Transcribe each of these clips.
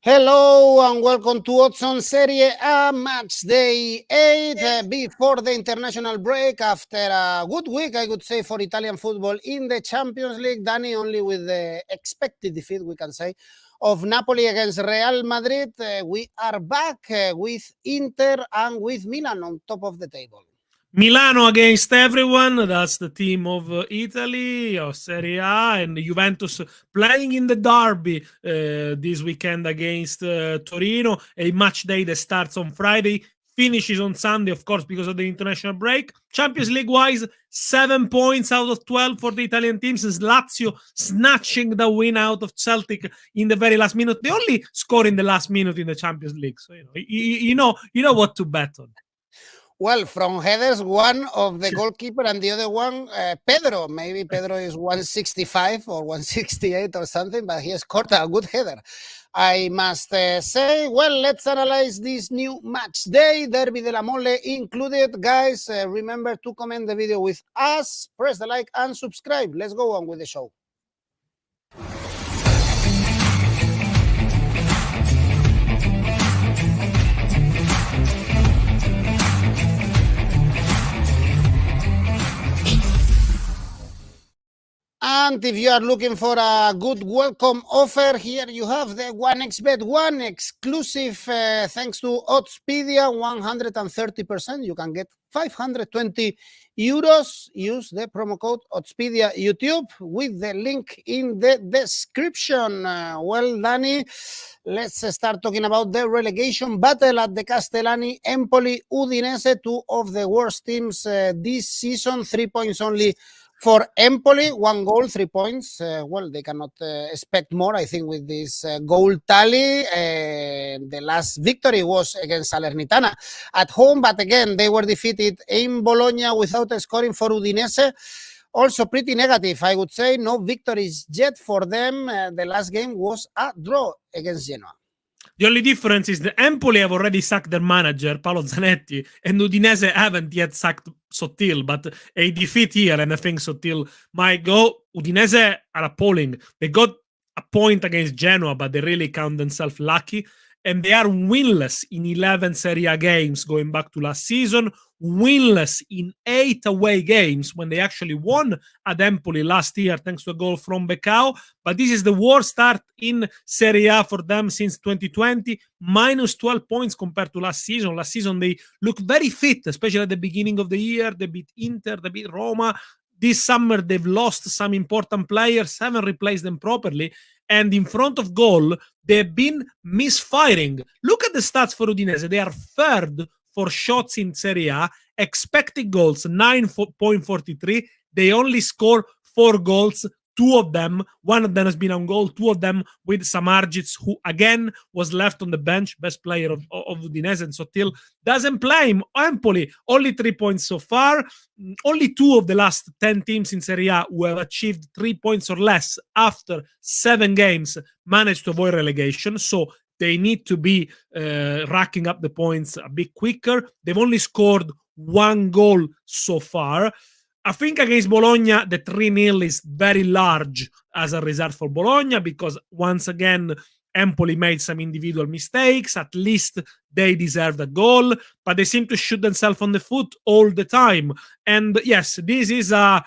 Hello and welcome to Odds on Serie A Matchday 8 before the international break after a good week, I would say, for Italian football in the Champions League. Danny, only with the expected defeat, we can say, of Napoli against Real Madrid. We are back with Inter and with Milan on top of the table. Milano against everyone. That's the team of Italy, or Serie A, and Juventus playing in the derby this weekend against Torino. A match day that starts on Friday, finishes on Sunday, of course, because of the international break. Champions League-wise, 7 points out of 12 for the Italian teams. Lazio snatching the win out of Celtic in the very last minute. They only score in the last minute in the Champions League, so you know what to bet on. Well, from headers, one of the goalkeeper and the other one, Pedro. Maybe Pedro is 165 or 168 or something, but he scored a good header, I must say. Well, let's analyze this new match day. Derby de la Mole included. Guys, remember to comment the video with us, press the like and subscribe. Let's go on with the show. And if you are looking for a good welcome offer, here you have the 1xBet1 exclusive, thanks to Oddspedia, 130%. You can get 520 euros. Use the promo code Oddspedia YouTube with the link in the description. Well, Danny, let's start talking about the relegation battle at the Castellani. Empoli, Udinese, two of the worst teams this season. 3 points only for Empoli, 1 goal, 3 points. Well, they cannot expect more, I think, with this goal tally. The last victory was against Salernitana at home, but again, they were defeated in Bologna without scoring for Udinese. Also pretty negative, I would say. No victories yet for them. The last game was a draw against Genoa. The only difference is the Empoli have already sacked their manager, Paolo Zanetti, and Udinese haven't yet sacked Sottil, but a defeat here, and I think Sottil might go. Udinese are appalling. They got a point against Genoa, but they really count themselves lucky. And they are winless in 11 Serie A games going back to last season, winless in 8 away games when they actually won at Empoli last year thanks to a goal from Becao. But this is the worst start in Serie A for them since 2020, minus 12 points compared to last season. Last season, they looked very fit, especially at the beginning of the year. They beat Inter, they beat Roma. This summer, they've lost some important players, haven't replaced them properly. And in front of goal, they've been misfiring. Look at the stats for Udinese. They are third for shots in Serie A. Expected goals, 9.43. They only score 4 goals. 2 of them, one of them has been on goal, 2 of them with Samardzic, who again was left on the bench, best player of Udinese, and Sottil doesn't play. Empoli, only 3 points so far. Only 2 of the last 10 teams in Serie A who have achieved 3 points or less after 7 games managed to avoid relegation. So they need to be racking up the points a bit quicker. They've only scored 1 goal so far. I think against Bologna, the 3-0 is very large as a result for Bologna because, once again, Empoli made some individual mistakes. At least they deserved a goal, but they seem to shoot themselves on the foot all the time. And yes, this is a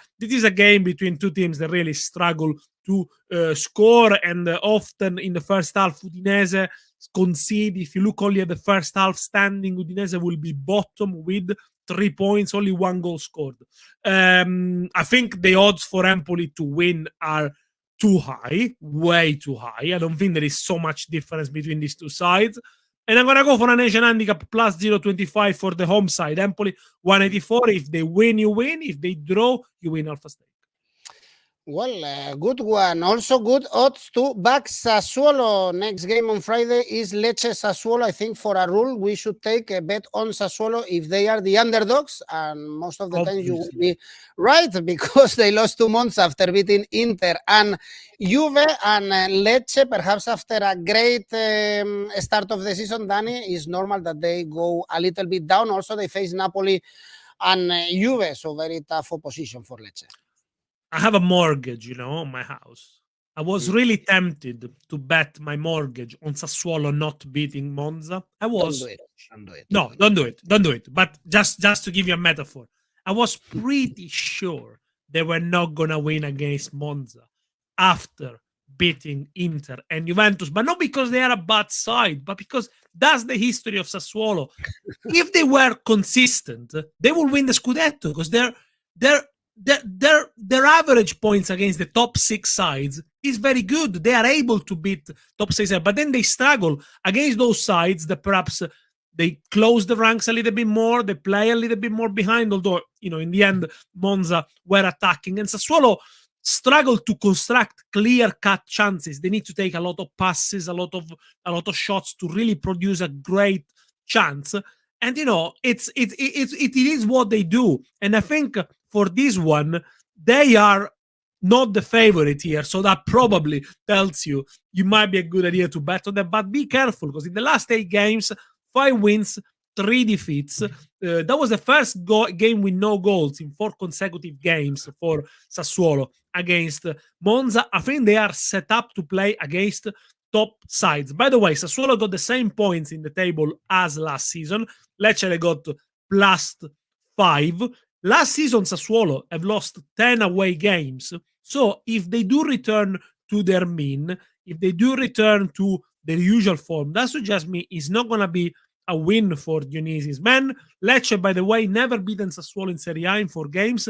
game between two teams that really struggle to score, and often in the first half, Udinese concede. If you look only at the first half standing, Udinese will be bottom with 3 points, only 1 goal scored. I think the odds for Empoli to win are too high, way too high. I don't think there is so much difference between these two sides. And I'm going to go for an Asian handicap plus 0.25 for the home side. Empoli 184. If they win, you win. If they draw, you win alpha stake. Well, good one. Also good odds to back Sassuolo. Next game on Friday is Lecce Sassuolo. I think for a rule, we should take a bet on Sassuolo if they are the underdogs. And most of the time you will Obviously. be right because they lost 2 months after beating Inter and Juve. And Lecce, perhaps after a great start of the season, Danny, is normal that they go a little bit down. Also, they face Napoli and Juve. So very tough opposition for Lecce. I have a mortgage, on my house. I was really tempted to bet my mortgage on Sassuolo not beating Monza. I Don't do was. it. Don't do it. No, don't do it. Don't do it. But just to give you a metaphor, I was pretty sure they were not gonna win against Monza after beating Inter and Juventus, but not because they are a bad side, but because that's the history of Sassuolo. If they were consistent, they will win the Scudetto because their average points against the top 6 sides is very good. They are able to beat top 6, but then they struggle against those sides that perhaps they close the ranks a little bit more, they play a little bit more behind, although, in the end, Monza were attacking. And Sassuolo struggle to construct clear-cut chances. They need to take a lot of passes, a lot of shots to really produce a great chance. And, it is what they do. And I think for this one, they are not the favorite here. So that probably tells you might be a good idea to bet on them. But be careful, because in the last 8 games, 5 wins, 3 defeats. That was the first game with no goals in 4 consecutive games for Sassuolo against Monza. I think they are set up to play against top sides. By the way, Sassuolo got the same points in the table as last season. Lecce they got +5. Last season, Sassuolo have lost 10 away games. So if they do return to their mean, if they do return to their usual form, that suggests me it's not going to be a win for Dionisi's men. Lecce, by the way, never beaten Sassuolo in Serie A in 4 games.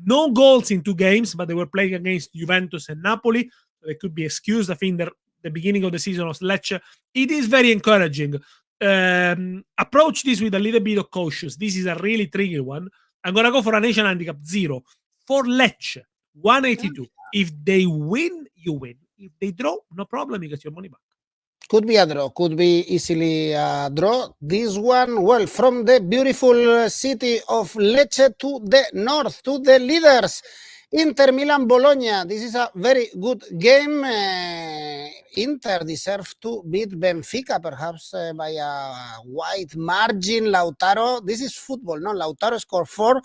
No goals in 2 games, but they were playing against Juventus and Napoli. So they could be excused. I think the beginning of the season of Lecce, it is very encouraging. Approach this with a little bit of caution. This is a really tricky one. I'm going to go for a nation handicap 0 for Lecce, 182. If they win, you win. If they draw, no problem, you get your money back. Could be a draw, could be easily a draw. This one, well, from the beautiful city of Lecce to the north, to the leaders, Inter Milan Bologna. This is a very good game. Inter deserve to beat Benfica, perhaps by a wide margin. Lautaro, this is football, no? Lautaro scored 4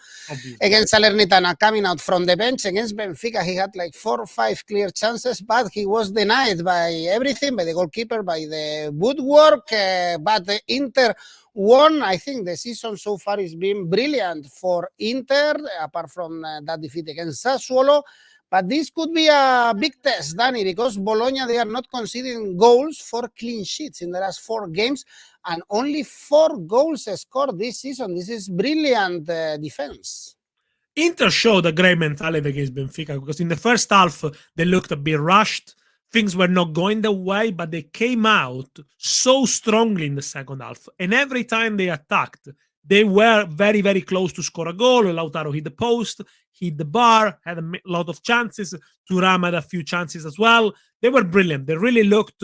against Salernitana coming out from the bench. Against Benfica, he had like 4 or 5 clear chances, but he was denied by everything, by the goalkeeper, by the woodwork. But the Inter won. I think the season so far has been brilliant for Inter, apart from that defeat against Sassuolo. But this could be a big test, Danny, because Bologna, they are not conceding goals for clean sheets in the last 4 games, and only 4 goals scored this season. This is brilliant defense. Inter showed a great mentality against Benfica, because in the first half, they looked a bit rushed. Things were not going their way, but they came out so strongly in the second half. And every time they attacked, they were very, very close to score a goal. Lautaro hit the post, hit the bar, had a lot of chances. Thuram had a few chances as well. They were brilliant. They really looked...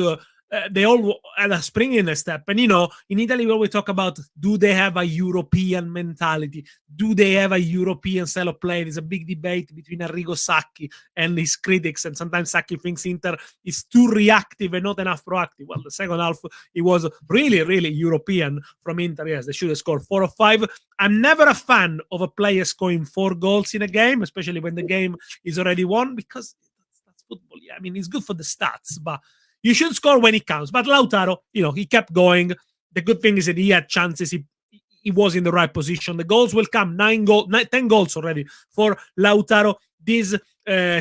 they all had a spring in their step. And, in Italy, when we talk about, do they have a European mentality? Do they have a European style of play? There's a big debate between Arrigo Sacchi and his critics. And sometimes Sacchi thinks Inter is too reactive and not enough proactive. Well, the second half, it was really, really European from Inter. Yes, they should have scored 4 or 5. I'm never a fan of a player scoring 4 goals in a game, especially when the game is already won, because that's football. Yeah, I mean, it's good for the stats, but you should score when it counts. But Lautaro, he kept going. The good thing is that he had chances. He was in the right position. The goals will come. 10 goals already for Lautaro this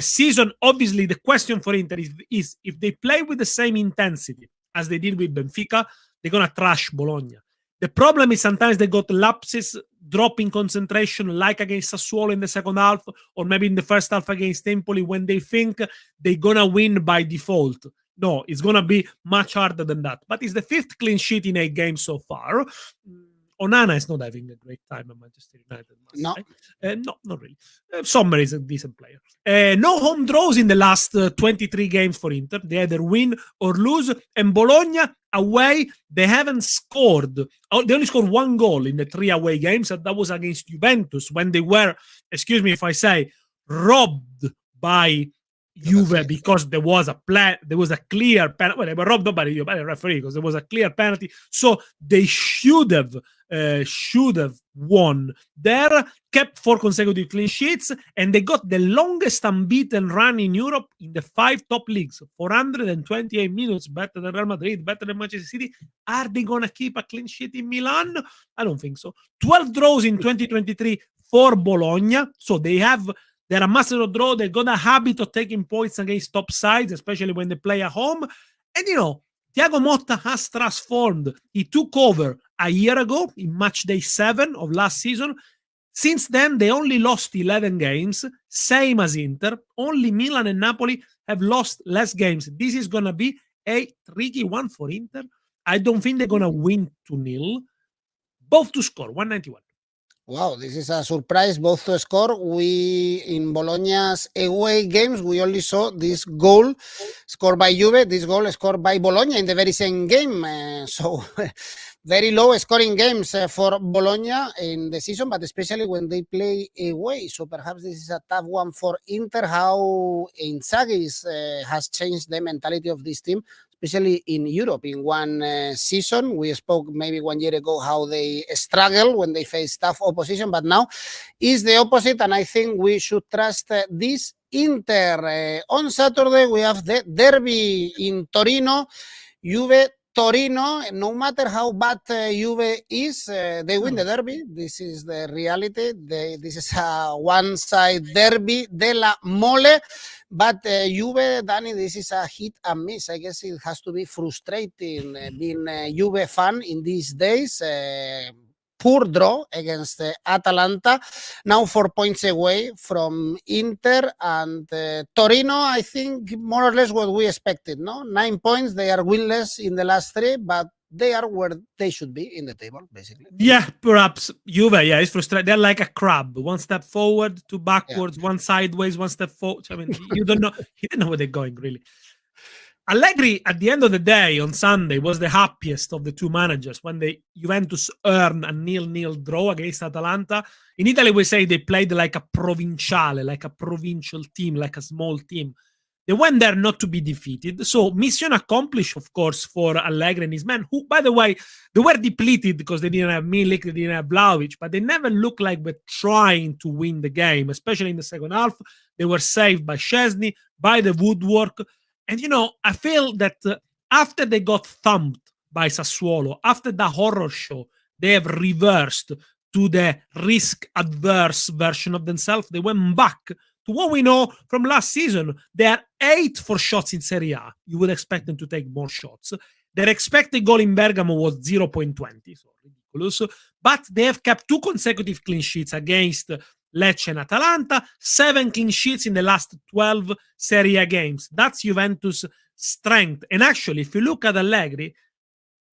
season. Obviously, the question for Inter is if they play with the same intensity as they did with Benfica, they're going to trash Bologna. The problem is sometimes they got lapses, drop in concentration, like against Sassuolo in the second half, or maybe in the first half against Empoli, when they think they're going to win by default. No, it's going to be much harder than that. But it's the 5th clean sheet in 8 games so far. Onana is not having a great time at Manchester United. No. No, not really. Sommer is a decent player. No home draws in the last 23 games for Inter. They either win or lose. And Bologna away, they haven't scored. They only scored 1 goal in the 3 away games, and that was against Juventus when they were, excuse me if I say, robbed by Juve because there was a clear penalty. Well, they were robbed by the referee because there was a clear penalty. So they should have won there, kept 4 consecutive clean sheets, and they got the longest unbeaten run in Europe in the 5 top leagues, 428 minutes, better than Real Madrid, better than Manchester City. Are they gonna keep a clean sheet in Milan? I don't think so. 12 draws in 2023 for Bologna, so they're a master of draw. They got a habit of taking points against top sides, especially when they play at home. And Thiago Motta has transformed. He took over a year ago in Matchday 7 of last season. Since then, they only lost 11 games, same as Inter. Only Milan and Napoli have lost less games. This is going to be a tricky one for Inter. I don't think they're going to win 2-0. Both to score, 191. Wow, this is a surprise, both to score. We, in Bologna's away games, we only saw this goal scored by Juve, this goal scored by Bologna in the very same game. So very low scoring games for Bologna in the season, but especially when they play away. So perhaps this is a tough one for Inter, how Inzaghi has changed the mentality of this team, especially in Europe. In one season, we spoke maybe 1 year ago how they struggle when they face tough opposition, but now is the opposite, and I think we should trust this Inter. On Saturday, we have the derby in Torino, Juve Torino. No matter how bad Juve is, they win the derby. This is the reality. This is a one-side derby della Mole. But Juve, Danny, this is a hit and miss. I guess it has to be frustrating being a Juve fan in these days. Poor draw against Atalanta. Now 4 points away from Inter, and Torino, I think more or less what we expected. No, 9 points. They are winless in the last 3, but they are where they should be in the table, basically. Yeah, perhaps Juve, it's frustrating. They're like a crab. 1 step forward, 2 backwards, 1 sideways, 1 step forward. I mean, you don't know where they're going, really. Allegri, at the end of the day, on Sunday, was the happiest of the 2 managers when the Juventus earned a 0-0 draw against Atalanta. In Italy, we say they played like a provinciale, like a provincial team, like a small team. They went there not to be defeated. So mission accomplished, of course, for Allegri and his men, who, by the way, they were depleted because they didn't have Milik, they didn't have Vlahovic, but they never looked like they're trying to win the game, especially in the second half. They were saved by Szczesny, by the woodwork. And, I feel that after they got thumped by Sassuolo, after the horror show, they have reversed to the risk-adverse version of themselves. They went back to what we know from last season. They are 8 for shots in Serie A. You would expect them to take more shots. Their expected goal in Bergamo was 0.20, so ridiculous. But they have kept 2 consecutive clean sheets against Lecce and Atalanta, 7 clean sheets in the last 12 Serie A games. That's Juventus' strength. And actually, if you look at Allegri,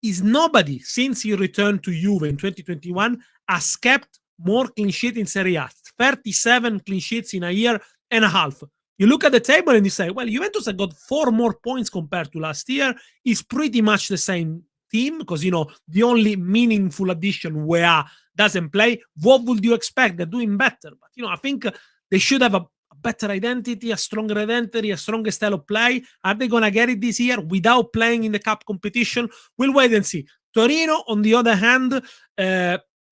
is nobody since he returned to Juve in 2021 has kept more clean sheets in Serie A. 37 clean sheets in a year and a half. You look at the table and you say, well, Juventus have got 4 more points compared to last year. It's pretty much the same team because, the only meaningful addition Weah doesn't play. What would you expect? They're doing better. But, I think they should have a better identity, a stronger identity, a stronger style of play. Are they going to get it this year without playing in the cup competition? We'll wait and see. Torino, on the other hand,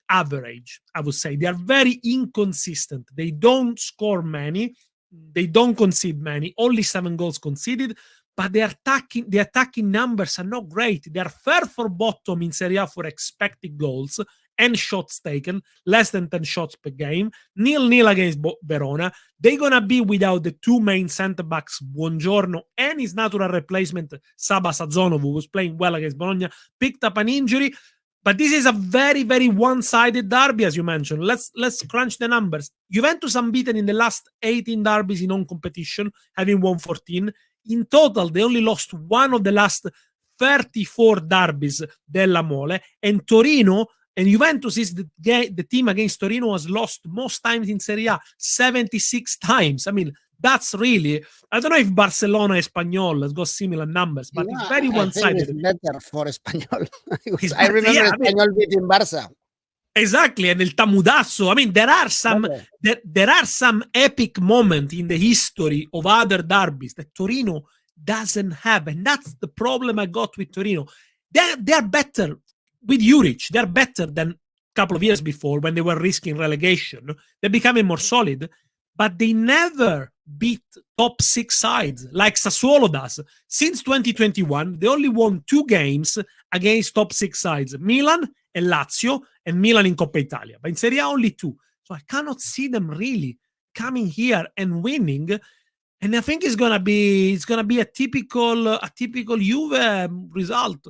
average, I would say. They are very inconsistent. They don't score many. They don't concede many. Only 7 goals conceded. But the attacking numbers are not great. They are fair for bottom in Serie A for expected goals and shots taken, less than 10 shots per game, 0-0 against Verona. They're going to be without the 2 main centre-backs, Buongiorno and his natural replacement, Saba Sazonov, who was playing well against Bologna, picked up an injury. But this is a very, very one-sided derby, as you mentioned. Let's crunch the numbers. Juventus unbeaten in the last 18 derbies in non-competition, having won 14. In total, they only lost 1 of the last 34 derbies della Mole. And Torino And Juventus is the team against Torino has lost most times in Serie A, 76 times. I mean, that's really, I don't know if Barcelona Espanyol has got similar numbers, but it's very one-sided. I think it's better for Espanyol. I remember Espanyol beating Barca. Exactly, and El Tamudasso. I mean, there are some epic moments in the history of other derbies that Torino doesn't have, and that's the problem I got with Torino. They're better with Juric. They're better than a couple of years before when they were risking relegation. They're becoming more solid, but they never beat top 6 sides like Sassuolo does. Since 2021, they only won 2 games against top 6 sides, Milan and Lazio, and Milan in Coppa Italia. But in Serie A, only 2. So I cannot see them really coming here and winning. And I think it's gonna be a typical Juve result.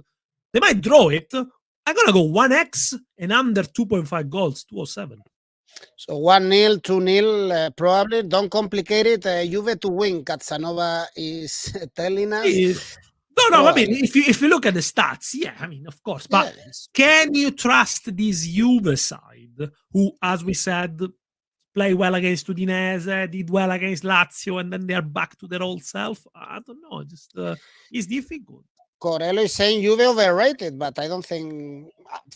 They might draw it. I'm gonna go 1x and under 2.5 goals, 207. So 1-0, 2-0, probably. Don't complicate it. Juve to win. Casanova is telling us. No. I mean, if you look at the stats, yeah, I mean, of course. But can you trust this Juve side, who, as we said, play well against Udinese, did well against Lazio, and then they are back to their old self? I don't know. Just it's difficult. Corello is saying Juve overrated, but I don't think,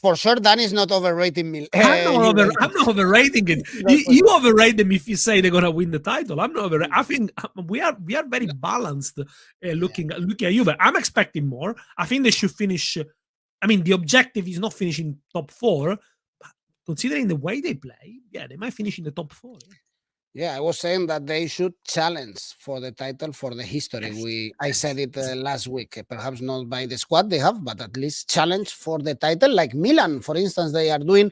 for sure, Dan is not overrating me. I'm not overrating it. You overrate them if you say they're gonna win the title. I'm not overrating. I think we are very balanced looking at Juve. I'm expecting more. I think they should finish. I mean, the objective is not finishing top 4, but considering the way they play, yeah, they might finish in the top 4. Yeah, I was saying that they should challenge for the title for the history. Yes. I said it last week. Perhaps not by the squad they have, but at least challenge for the title, like Milan, for instance, they are doing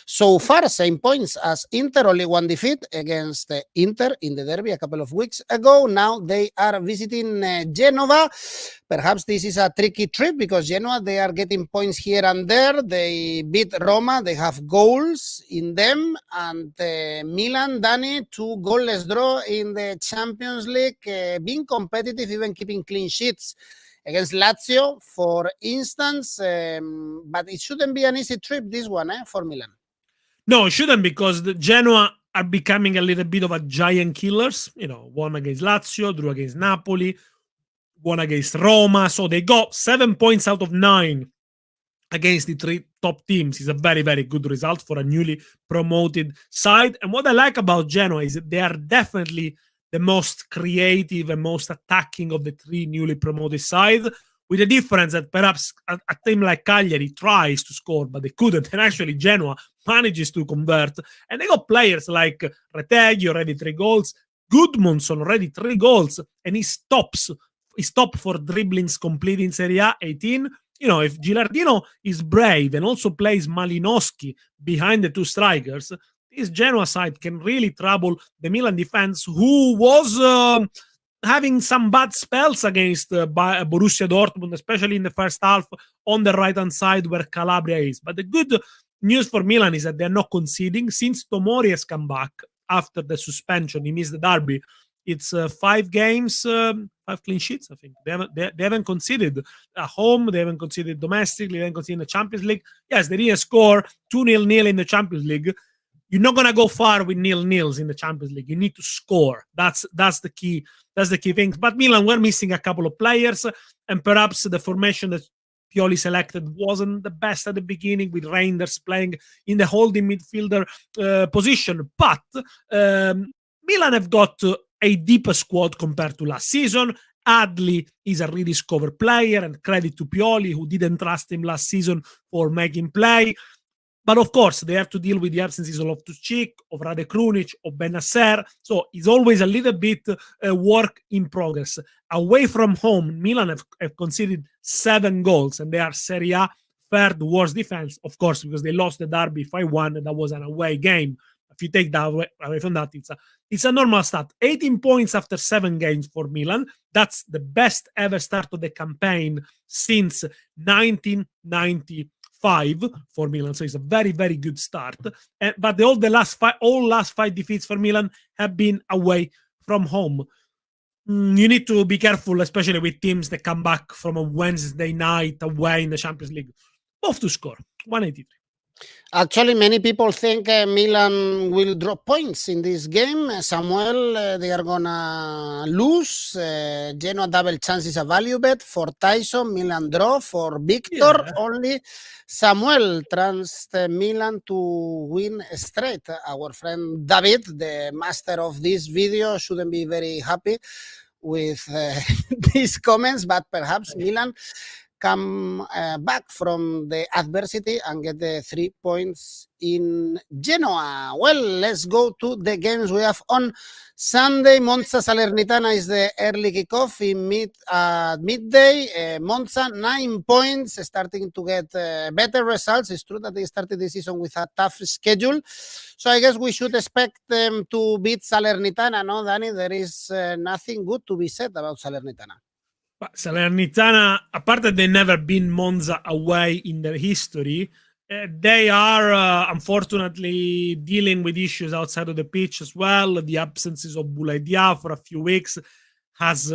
so far. Same points as Inter, only 1 defeat against Inter in the derby a couple of weeks ago. Now they are visiting Genoa. Perhaps this is a tricky trip because Genoa, they are getting points here and there. They beat Roma. They have goals in them. And Milan, Dani, 2 goalless draw in the Champions League, being competitive, even keeping clean sheets against Lazio, for instance. But it shouldn't be an easy trip, this one, for Milan. No, it shouldn't, because the Genoa are becoming a little bit of a giant killers. You know, won against Lazio, drew against Napoli, won against Roma. So they got 7 points out of 9 against the 3 top teams. Is a very, very good result for a newly promoted side. And what I like about Genoa is that they are definitely the most creative and most attacking of the 3 newly promoted sides, with the difference that perhaps a team like Cagliari tries to score, but they couldn't. And actually Genoa manages to convert. And they got players like Retegui, already 3 goals, Gudmundsson, already 3 goals, and he's top for dribblings complete in Serie A, 18. You know, if Gilardino is brave and also plays Malinowski behind the 2 strikers, this Genoa side can really trouble the Milan defense, who was having some bad spells against Borussia Dortmund, especially in the first half on the right-hand side where Calabria is. But the good news for Milan is that they're not conceding. Since Tomori has come back after the suspension, he missed the derby, it's 5 games, 5 clean sheets, I think. They haven't conceded at home, they haven't conceded domestically, they haven't conceded in the Champions League. Yes, they didn't score 2-0 in the Champions League. You're not gonna go far with 0-0s in the Champions League. You need to score. That's the key. That's the key thing. But Milan were missing a couple of players, and perhaps the formation that Pioli selected wasn't the best at the beginning, with Reinders playing in the holding midfielder position. But Milan have got a deeper squad compared to last season. Adli is a rediscovered player, and credit to Pioli, who didn't trust him last season for making play. But of course, they have to deal with the absences of Loftus-Cheek, of Rade Krunic, of Bennacer. So it's always a little bit work in progress. Away from home, Milan have conceded 7 goals, and they are Serie A 3rd worst defense, of course, because they lost the derby 5-1, and that was an away game. If you take that away from that, it's a normal stat. 18 points after 7 games for Milan. That's the best ever start of the campaign since 1995 for Milan. So it's a very, very good start. But all last 5 defeats for Milan have been away from home. You need to be careful, especially with teams that come back from a Wednesday night away in the Champions League. Both to score 183. Actually, many people think Milan will drop points in this game. Samuel, they are gonna lose. Genoa double chance is a value bet for Tyson. Milan draw for Victor. Yeah. Only Samuel trust Milan to win straight. Our friend David, the master of this video, shouldn't be very happy with these comments, but perhaps Milan come back from the adversity and get the 3 points in Genoa. Well, let's go to the games we have on Sunday. Monza Salernitana is the early kickoff in midday. Monza 9 points, starting to get better results. It's true that they started the season with a tough schedule, so I guess we should expect them to beat Salernitana. No, Danny, there is nothing good to be said about Salernitana. But Salernitana, apart that they've never been Monza away in their history, they are unfortunately dealing with issues outside of the pitch as well. The absences of Boulaïdia for a few weeks has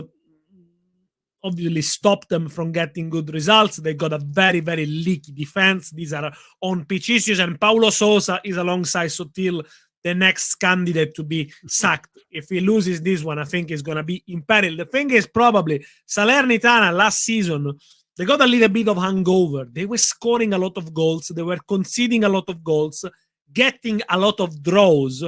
obviously stopped them from getting good results. They got a very, very leaky defense. These are on-pitch issues, and Paulo Sousa is alongside Sotil the next candidate to be sacked. If he loses this one, I think he's going to be in peril. The thing is, probably Salernitana last season, they got a little bit of hangover. They were scoring a lot of goals. They were conceding a lot of goals, getting a lot of draws.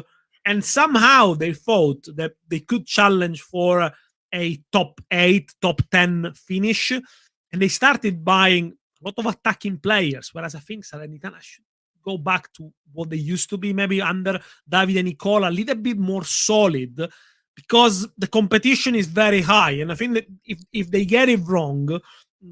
And somehow they thought that they could challenge for a top 8, top 10 finish. And they started buying a lot of attacking players, whereas I think Salernitana should go back to what they used to be, maybe under Davide Nicola, a little bit more solid, because the competition is very high. And I think that if they get it wrong,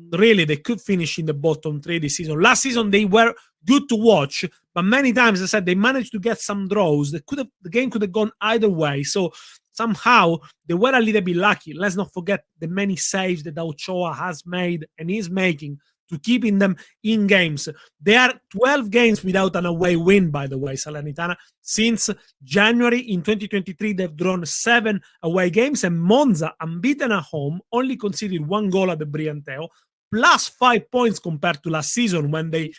really, they could finish in the bottom 3 this season. Last season, they were good to watch, but many times, as I said, they managed to get some draws. The game could have gone either way. So somehow, they were a little bit lucky. Let's not forget the many saves that Ochoa has made and is making to keeping them in games. They are 12 games without an away win, by the way, Salernitana. Since January in 2023, they've drawn 7 away games, and Monza, unbeaten at home, only conceded 1 goal at the Brianteo, plus 5 points compared to last season when they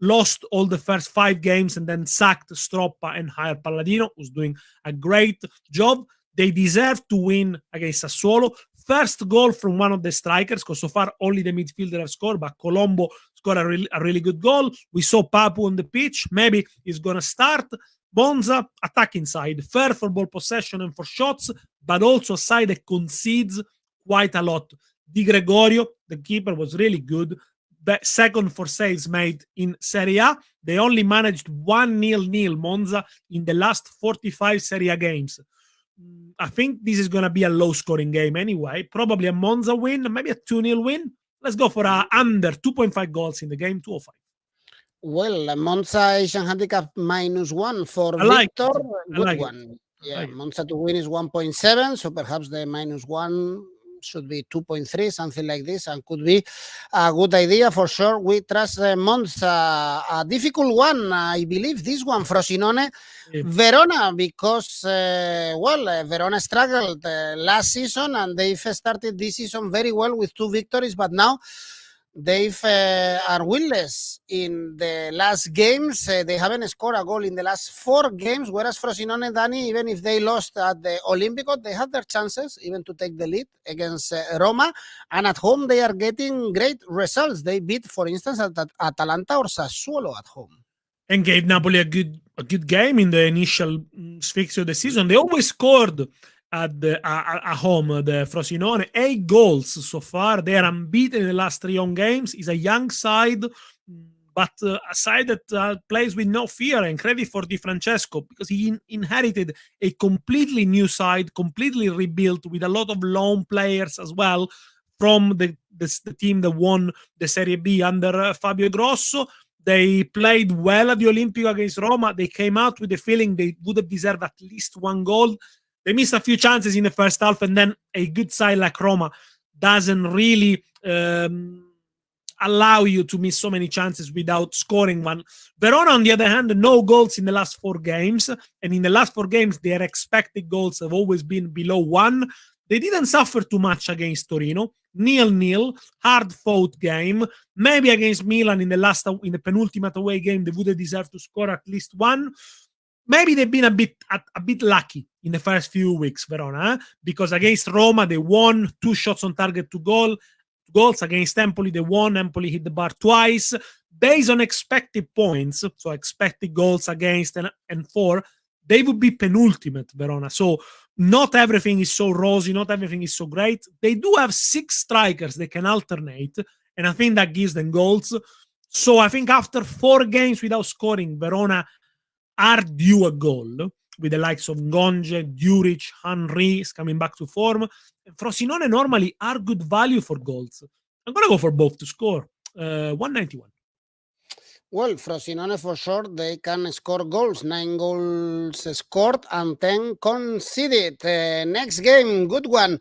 lost all the first 5 games and then sacked Stroppa and hired Palladino, who's doing a great job. They deserve to win against Sassuolo. First goal from one of the strikers, because so far only the midfielder have scored, but Colombo scored a really good goal. We saw Papu on the pitch. Maybe he's going to start. Monza, attacking side, fair for ball possession and for shots, but also a side that concedes quite a lot. Di Gregorio, the keeper, was really good. Second for saves made in Serie A. They only managed 1-0 Monza in the last 45 Serie A games. I think this is going to be a low-scoring game anyway. Probably a Monza win, maybe a 2-0 win. Let's go for under 2.5 goals in the game, 205. Well, Monza Asian handicap -1 for Victor. Good one. Yeah, Monza to win is 1.7, so perhaps the -1 should be 2.3, something like this, and could be a good idea for sure. We trust Monza. A difficult one, I believe, this one, Frosinone, Verona, because, Verona struggled last season, and they've started this season very well with 2 victories, but now they are winless in the last games. They haven't scored a goal in the last 4 games, whereas Frosinone, Dani, even if they lost at the Olimpico, they had their chances even to take the lead against Roma. And at home, they are getting great results. They beat, for instance, Atalanta or Sassuolo at home. And gave Napoli a good game in the initial fixture of the season. They always scored at home, the Frosinone, 8 goals so far. They are unbeaten in the last 3 home games. It's a young side, but a side that plays with no fear, and credit for Di Francesco, because he inherited a completely new side, completely rebuilt with a lot of loan players as well from the team that won the Serie B under Fabio Grosso. They played well at the Olimpico against Roma. They came out with the feeling they would have deserved at least 1 goal. They missed a few chances in the first half, and then a good side like Roma doesn't really allow you to miss so many chances without scoring one. Verona, on the other hand, no goals in the last 4 games, and in the last 4 games, their expected goals have always been below 1. They didn't suffer too much against Torino. 0-0, hard-fought game. Maybe against Milan in the penultimate away game, they would have deserved to score at least one. Maybe they've been a bit lucky in the first few weeks, Verona, because against Roma they won 2 shots on target to goals. Against Empoli they won. Empoli hit the bar twice. Based on expected points, so expected goals against and for, they would be penultimate, Verona. So not everything is so rosy, not everything is so great. They do have 6 strikers they can alternate, and I think that gives them goals. So I think after 4 games without scoring, Verona are due a goal, with the likes of Ngonge, Djuric, Henry is coming back to form. Frosinone normally are good value for goals. I'm going to go for both to score. 191. Well, Frosinone for sure, they can score goals. 9 goals scored and 10 conceded. Next game, good one.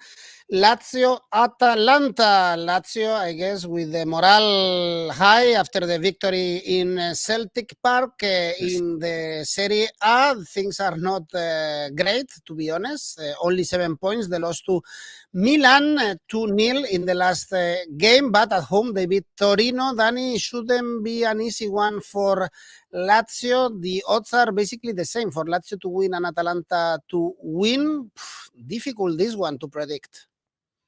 Lazio Atalanta. Lazio, I guess, with the morale high after the victory in Celtic Park. In the Serie A, things are not great, to be honest. Only 7 points. They lost to Milan 2-0 in the last game, but at home they beat Torino. Danny, shouldn't be an easy one for Lazio. The odds are basically the same for Lazio to win and Atalanta to win. Difficult this one to predict.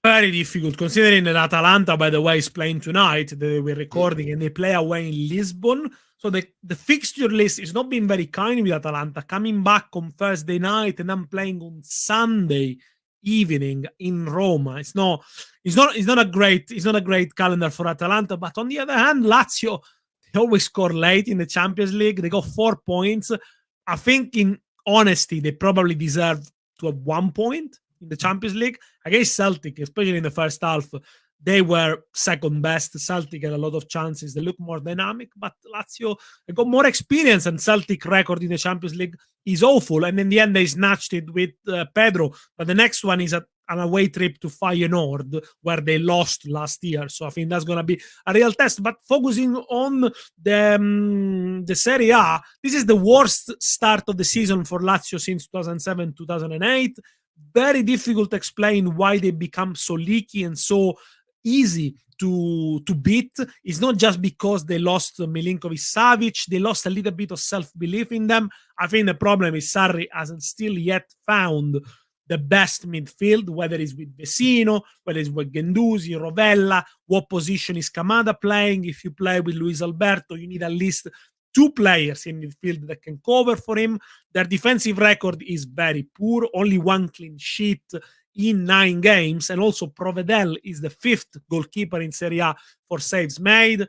Very difficult, considering that Atalanta, by the way, is playing tonight. They were recording and they play away in Lisbon. So the fixture list is not being very kind with Atalanta, coming back on Thursday night and then playing on Sunday evening in Roma. It's not a great calendar for Atalanta. But on the other hand, Lazio, they always score late in the Champions League. They got 4 points. I think, in honesty, they probably deserve to have 1 point in the Champions League. Against Celtic, especially in the first half, they were second best. Celtic had a lot of chances. They look more dynamic, but Lazio got more experience, and Celtic record in the Champions League is awful. And in the end, they snatched it with Pedro. But the next one is an away trip to Feyenoord, where they lost last year. So I think that's going to be a real test. But focusing on the Serie A, this is the worst start of the season for Lazio since 2007-2008. Very difficult to explain why they become so leaky and so easy to beat. It's not just because they lost Milinkovic-Savic. They lost a little bit of self-belief in them. I think the problem is Sarri hasn't still yet found the best midfield, whether it's with Vecino, whether it's with Guendouzi, Rovella, what position is Kamada playing. If you play with Luis Alberto, you need at least 2 players in midfield that can cover for him. Their defensive record is very poor, only 1 clean sheet in 9 games, and also Provedel is the 5th goalkeeper in Serie A for saves made.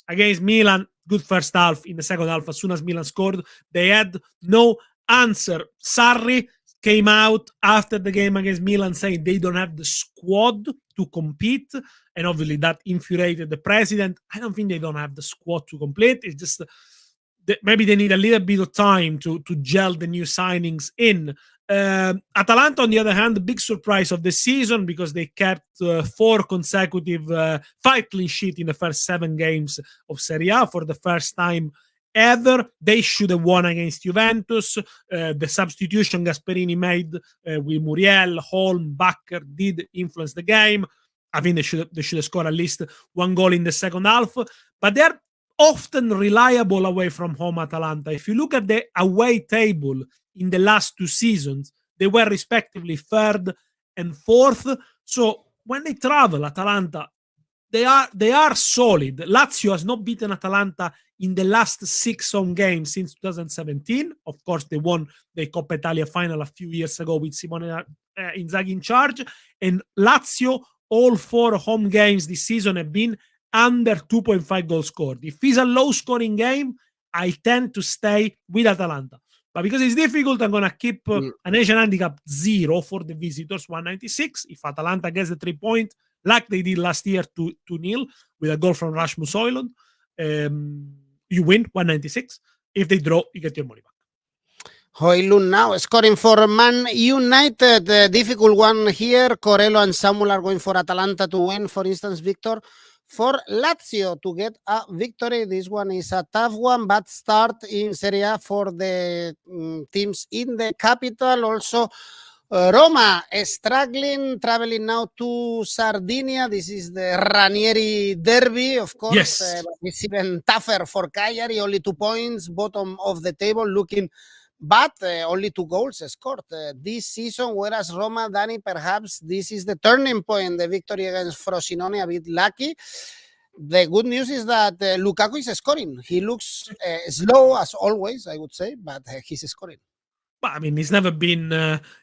Against Milan, good first half. In the second half, as soon as Milan scored, they had no answer. Sarri came out after the game against Milan saying they don't have the squad to compete, and obviously that infuriated the president. I don't think they don't have the squad to compete. It's just maybe they need a little bit of time to gel the new signings in. Atalanta, on the other hand, the big surprise of the season, because they kept 4 consecutive 5 clean sheet in the first 7 games of Serie A for the first time ever. They should have won against Juventus. The substitution Gasperini made with Muriel, Holm, Bakker did influence the game. I think they should have scored at least 1 goal in the second half. But they're often reliable away from home, Atalanta. If you look at the away table in the last 2 seasons, they were respectively 3rd and 4th. So when they travel, Atalanta, they are solid. Lazio has not beaten Atalanta in the last 6 home games since 2017. Of course, they won the Coppa Italia final a few years ago with Simone Inzaghi in charge. And Lazio, all 4 home games this season have been under 2.5 goals scored. If it's a low-scoring game, I tend to stay with Atalanta. But because it's difficult, I'm going to keep an Asian handicap 0 for the visitors, 196. If Atalanta gets the 3 point, like they did last year, 2-0, with a goal from Rasmus Højlund, you win, 196. If they draw, you get your money back. Højlund now scoring for Man United. Difficult one here. Corello and Samuel are going for Atalanta to win, for instance, Victor. For Lazio to get a victory, this one is a tough one, but start in Serie A for the teams in the capital. Also, Roma is struggling, traveling now to Sardinia. This is the Ranieri derby, of course. Yes. It's even tougher for Cagliari, only 2 points, bottom of the table, looking bad. Only 2 goals scored this season, whereas Roma, Dani, perhaps this is the turning point, the victory against Frosinone, a bit lucky. The good news is that Lukaku is scoring. He looks slow as always, I would say, but he's scoring. But I mean, he's never been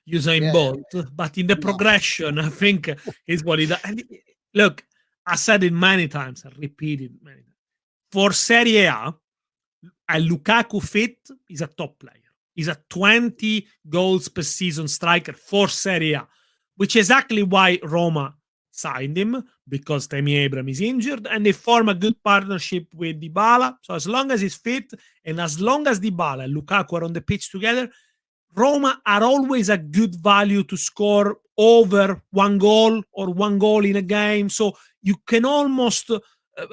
Usain Bolt, but in the progression, I think is what he does. And look, I said it many times, I repeated many times. For Serie A Lukaku fit is a top player. He's a 20 goals per season striker for Serie A, which is exactly why Roma signed him, because Tammy Abraham is injured, and they form a good partnership with Dybala. So as long as he's fit, and as long as Dybala and Lukaku are on the pitch together, Roma are always a good value to score over 1 goal or 1 goal in a game. So you can almost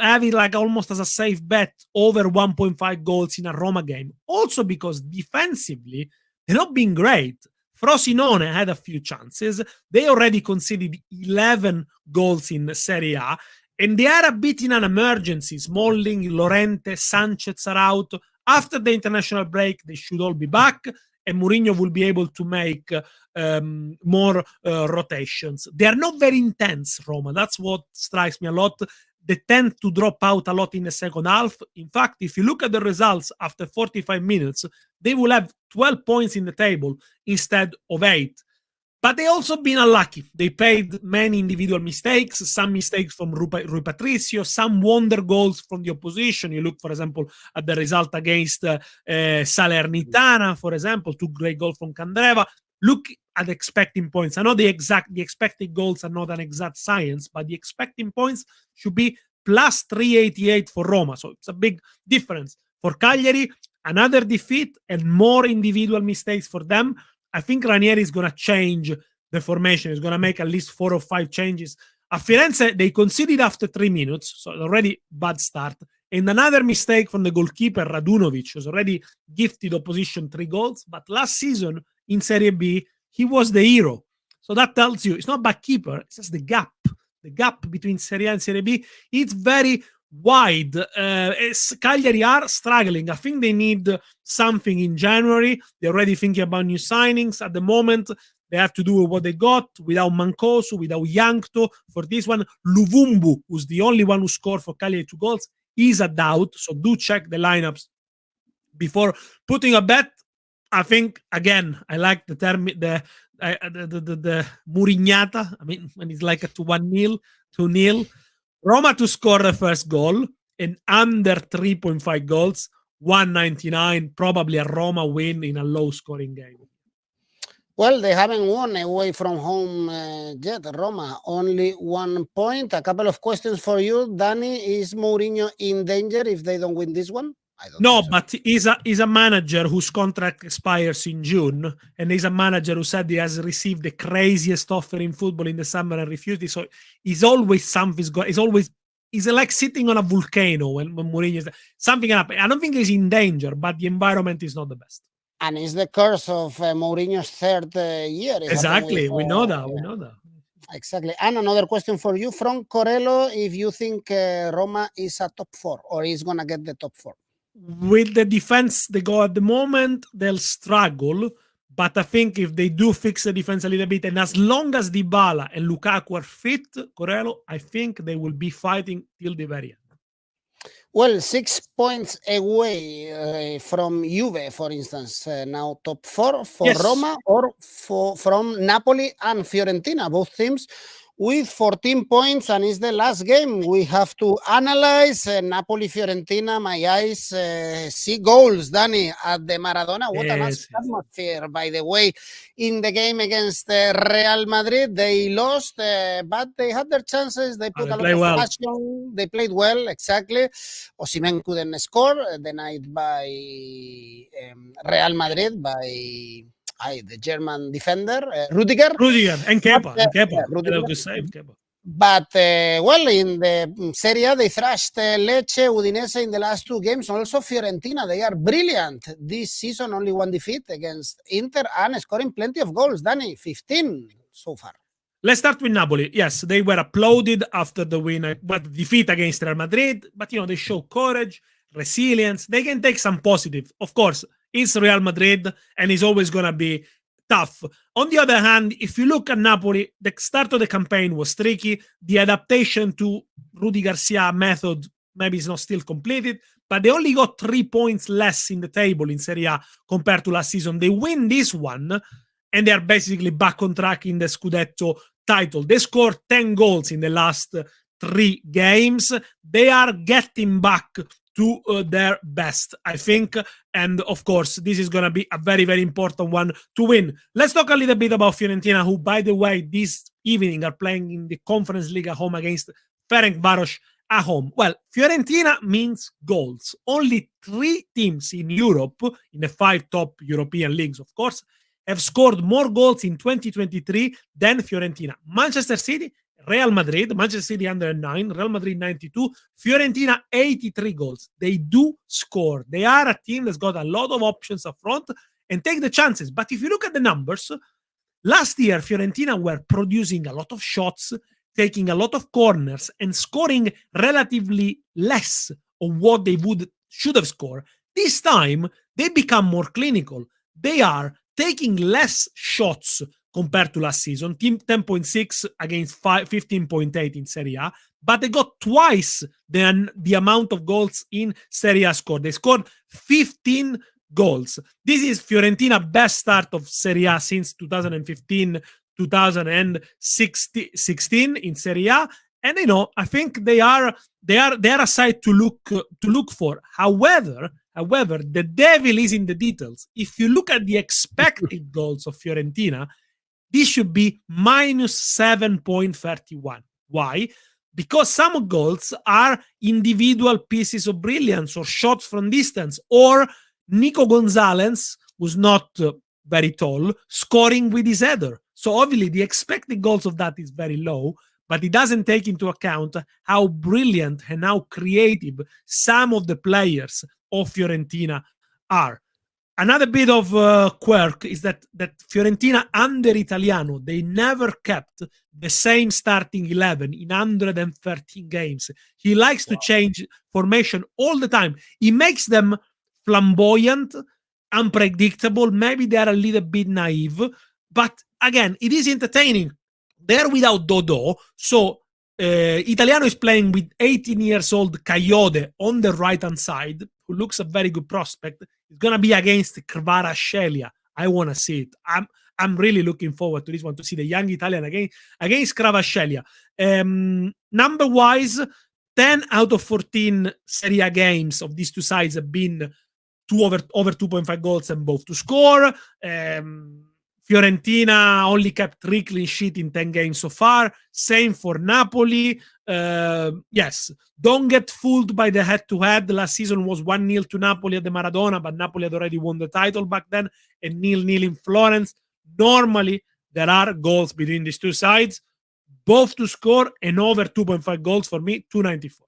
have it like almost as a safe bet over 1.5 goals in a Roma game. Also because defensively, they're not being great. Frosinone had a few chances. They already conceded 11 goals in Serie A, and they are a bit in an emergency. Smalling, Llorente, Sanchez are out. After the international break, they should all be back, and Mourinho will be able to make more rotations. They are not very intense, Roma. That's what strikes me a lot. They tend to drop out a lot in the second half. In fact, if you look at the results after 45 minutes, they will have 12 points in the table instead of 8. But they also been unlucky. They played many individual mistakes, some mistakes from Rui Patricio, some wonder goals from the opposition. You look, for example, at the result against Salernitana, for example, 2 great goals from Candreva. Look at expecting points. I know the expected goals are not an exact science, but the expecting points should be plus 388 for Roma. So it's a big difference. For Cagliari, another defeat and more individual mistakes for them. I think Ranieri is going to change the formation. He's going to make at least 4 or 5 changes. At Firenze, they conceded after 3 minutes, so already bad start. And another mistake from the goalkeeper, Radunovic, who's already gifted opposition 3 goals. But last season in Serie B, he was the hero. So that tells you it's not bad keeper, it's just the gap. The gap between Serie A and Serie B, it's very wide. Cagliari are struggling. I think they need something in January. They're already thinking about new signings. At the moment, they have to do what they got without Mancosu, without Yankto. For this one, Luvumbu, who's the only one who scored for Cagliari 2 goals, is a doubt. So do check the lineups before putting a bet. I think, again, I like the term, the Murignata. I mean, when it's like a 1-0, 2-0. Roma to score the first goal and under 3.5 goals, 199, probably a Roma win in a low-scoring game. Well, they haven't won away from home yet, Roma. Only 1 point. A couple of questions for you, Danny. Is Mourinho in danger if they don't win this one? No, but he's a manager whose contract expires in June, and he's a manager who said he has received the craziest offer in football in the summer and refused it. So he's always something's going. He's like sitting on a volcano when Mourinho is something happened. I don't think he's in danger, but the environment is not the best. And it's the curse of Mourinho's 3rd year. Exactly, we know that. We know that. Exactly. And another question for you from Corello: if you think Roma is a top 4 or is gonna get the top 4? With the defense they go at the moment, they'll struggle. But I think if they do fix the defense a little bit, and as long as Dybala and Lukaku are fit, Corello, I think they will be fighting till the very end. Well, 6 points away from Juve, for instance, now top 4 for Yes. Roma, or from Napoli and Fiorentina, both teams with 14 points, and it's the last game we have to analyze. Napoli-Fiorentina, my eyes see goals, Danny, at the Maradona. What a nice atmosphere, by the way. In the game against Real Madrid, they lost, but they had their chances. They put a lot of passion. They played well, exactly. Osimhen couldn't score, denied by Real Madrid, by the German defender, Rudiger. And Kepa. Rudiger. Good save, Kepa. But, well, in the Serie A, they thrashed Lecce, Udinese in the last 2 games. Also, Fiorentina, they are brilliant this season, only 1 defeat against Inter and scoring plenty of goals. Danny, 15 so far. Let's start with Napoli. Yes, they were applauded after the win, but defeat against Real Madrid. But, they show courage, resilience. They can take some positive. Of course, it's Real Madrid, and it's always going to be tough. On the other hand, if you look at Napoli, the start of the campaign was tricky. The adaptation to Rudy Garcia method maybe is not still completed, but they only got 3 points less in the table in Serie A compared to last season. They win this one, and they are basically back on track in the Scudetto title. They scored 10 goals in the last 3 games. They are getting back to their best, I think. And of course, this is going to be a very, very important one to win. Let's talk a little bit about Fiorentina, who, by the way, this evening are playing in the Conference League at home against Ferencváros at home. Well, Fiorentina means goals. Only 3 teams in Europe, in the 5 top European leagues, of course, have scored more goals in 2023 than Fiorentina. Manchester City, Real Madrid, Manchester City 109, Real Madrid 92, Fiorentina 83 goals. They do score. They are a team that's got a lot of options up front and take the chances. But if you look at the numbers, last year Fiorentina were producing a lot of shots, taking a lot of corners, and scoring relatively less of what they should have scored. This time, they become more clinical. They are taking less shots compared to last season, 10.6 against 15.8 in Serie A, but they got twice the amount of goals in Serie A scored. They scored 15 goals. This is Fiorentina's best start of Serie A since 2015-2016 in Serie A, and I think they are a side to look for. However, the devil is in the details. If you look at the expected goals of Fiorentina, this should be minus 7.31. Why? Because some goals are individual pieces of brilliance or shots from distance, or Nico Gonzalez, who's not very tall, scoring with his header. So obviously the expected goals of that is very low, but it doesn't take into account how brilliant and how creative some of the players of Fiorentina are. Another bit of quirk is that Fiorentina under Italiano, they never kept the same starting 11 in 113 games. He likes to change formation all the time. He makes them flamboyant, unpredictable. Maybe they are a little bit naive, but again, it is entertaining. They're without Dodò, so Italiano is playing with 18 years old Coyote on the right-hand side, who looks a very good prospect. It's going to be against Kvaratskhelia. I want to see it. I'm really looking forward to this one, to see the young Italian against Kvaratskhelia. Number-wise, 10 out of 14 Serie A games of these two sides have been over 2.5 goals and both to score. Fiorentina only kept 3 clean sheets in 10 games so far. Same for Napoli. Yes, don't get fooled by the head-to-head. Last season was 1-0 to Napoli at the Maradona, but Napoli had already won the title back then, and 0-0 in Florence. Normally, there are goals between these two sides, both to score, and over 2.5 goals for me, 294.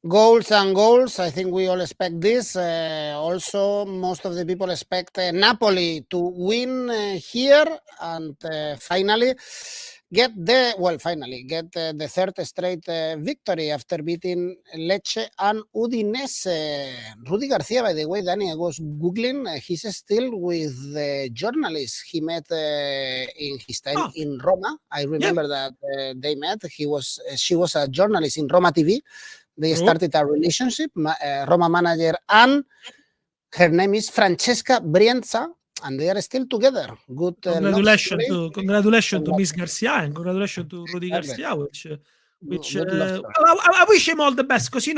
Goals and goals. I think we all expect this. Also, most of the people expect Napoli to win here and finally get the third straight victory after beating Lecce and Udinese. Rudy Garcia, by the way, Danny, I was Googling. He's still with the journalists he met in his time in Roma. I remember that they met. She was a journalist in Roma TV. They started a relationship, Roma manager, and her name is Francesca Brienza, and they are still together. Good. Congratulations to Miss Garcia, and congratulations to Rudy Garcia, which I wish him all the best, because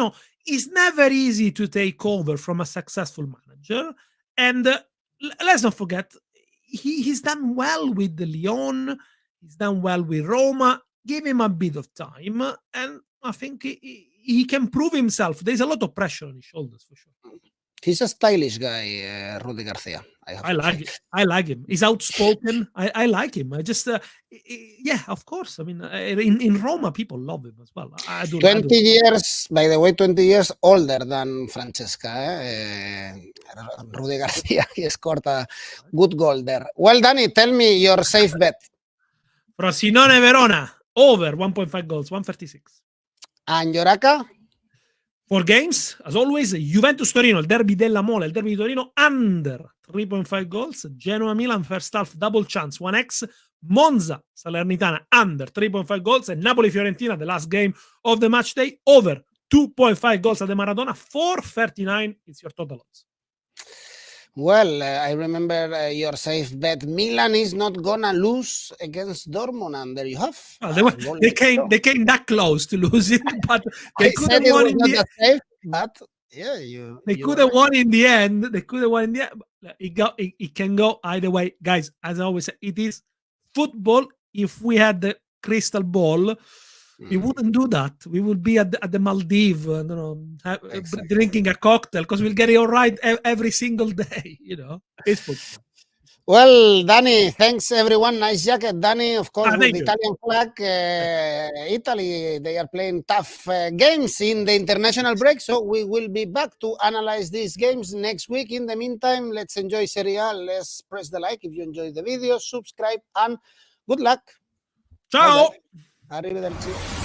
it's never easy to take over from a successful manager, and let's not forget, he's done well with the Lyon, he's done well with Roma. Give him a bit of time, and I think he can prove himself. There's a lot of pressure on his shoulders, for sure. He's a stylish guy, Rudy Garcia. have I to like say. it. I like him. He's outspoken. I like him. I just, yeah, of course. I mean, in Roma, people love him as well. I do. 20 years, by the way, 20 years older than Francesca. Rudy Garcia, he scored a good goal there. Well, Danny, tell me your safe bet. Frosinone Verona, over 1.5 goals, 136. And your ACCA? 4 games, as always, Juventus Torino, il derby della Mole, il derby di Torino, under 3.5 goals. Genoa Milan, first half, double chance, 1x. Monza Salernitana, under 3.5 goals. And Napoli Fiorentina, the last game of the match day, over 2.5 goals at the Maradona, 4.39. It's your total odds. Well, I remember your safe bet. Milan is not gonna lose against Dortmund, and there you have. Well, they came that close to losing, but they could have won in the end. Safe, but yeah, they could have won in the end. They could have won in the end. It can go either way, guys. As I always say, it is football. If we had the crystal ball, we wouldn't do that. We would be at the Maldives, exactly. Drinking a cocktail, because we'll get it all right every single day. It's football. Well, Danny, thanks everyone. Nice jacket, Danny. Of course, with the Italian flag. Italy, they are playing tough games in the international break, so we will be back to analyze these games next week. In the meantime, let's enjoy Serie A. Let's press the like if you enjoyed the video, subscribe, and good luck. Ciao. Arrivederci.